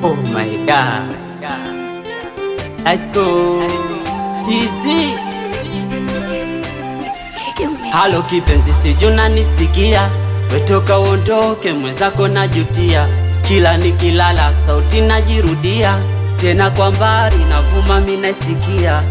Oh my God. Let's go. TZ. Halo kipenzi, sijuna nisikia, wetoka uondoke mwenzako najutia. Kila nikilala sauti najirudia, tena kwa mbali navuma minaisikia.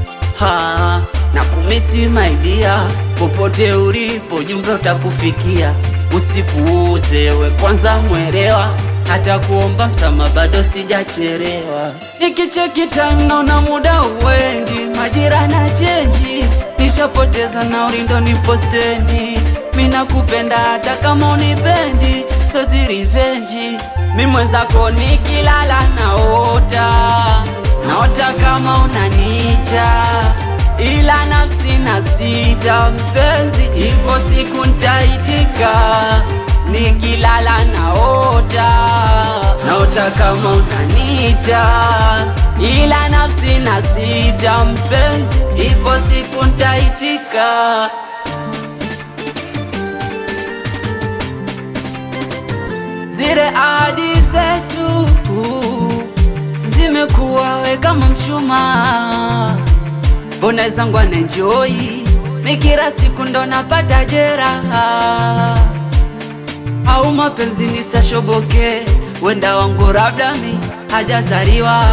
Na kumisi my dear, popote ulipo jumbe utakufikia. Usipuuze we kwanza mwelewa, hata kuomba msamaha bado sijachelewa. Nikicheki time naona muda uendi, majira na change, nishapoteza nauli ndo nipo stendi. Mina kupenda hata kama unipendi, so zi revenge. Mi mwenzako nikilala naota kama unanita, ila nafsi na sita mpenzi, ipo siku nitaitika. Nikilala naota kama unanita, ila nafsi na sita mpenzi, ipo siku nitaitika. Zile ahadi zetu zimekuwa we kama mshumaa, mbona zangu anenjoy, mikira siku ndo napata jeraha. Au mapenzi nisashoboke, wenda wangu labda mi hajazaliwa.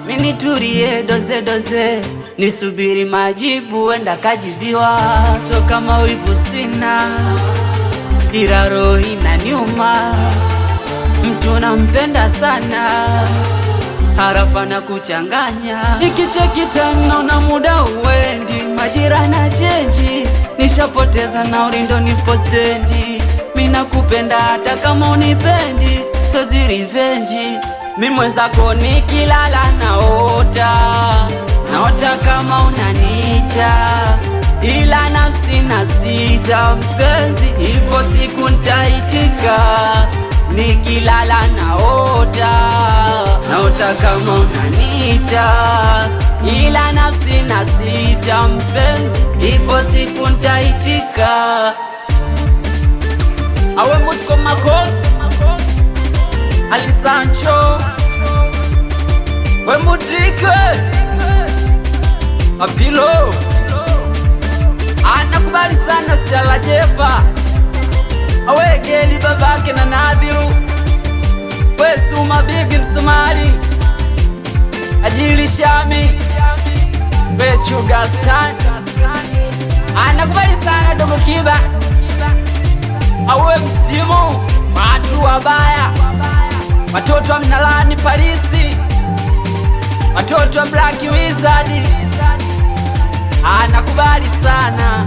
Mini turie doze, nisubiri majibu wenda kajibiwa. So kama wivu sina, ila roho inaniuma, mtu nampenda sana, harafa na kuchanganya. Nikicheki time naona muda uendi, majira na change, nishapoteza nauli ndo nipo stendi. Mina kupenda hata kama unipendi, so zi revenge. Mi mwenzako nikilala naota kama unanita, ila nafsi na sita mpenzi, ipo siku nitaitika. Nikilala naota kama unanita, ila nafsi na sita mpenzi, ipo siku nitaitika. Awe Moscow Makos Ali Sancho, we Mudrike Apilo, anakubali sana Siala Jefa. Awe Geli babake na Nadhiru, we Suma Bigi Msomali, Adili Shami, we Chugastan, anakubali sana Dogo Kiba. Awe Msimu, watu wabaya, watoto wa Mnalani Parisi, watoto wa Black Wizard, anakubali sana.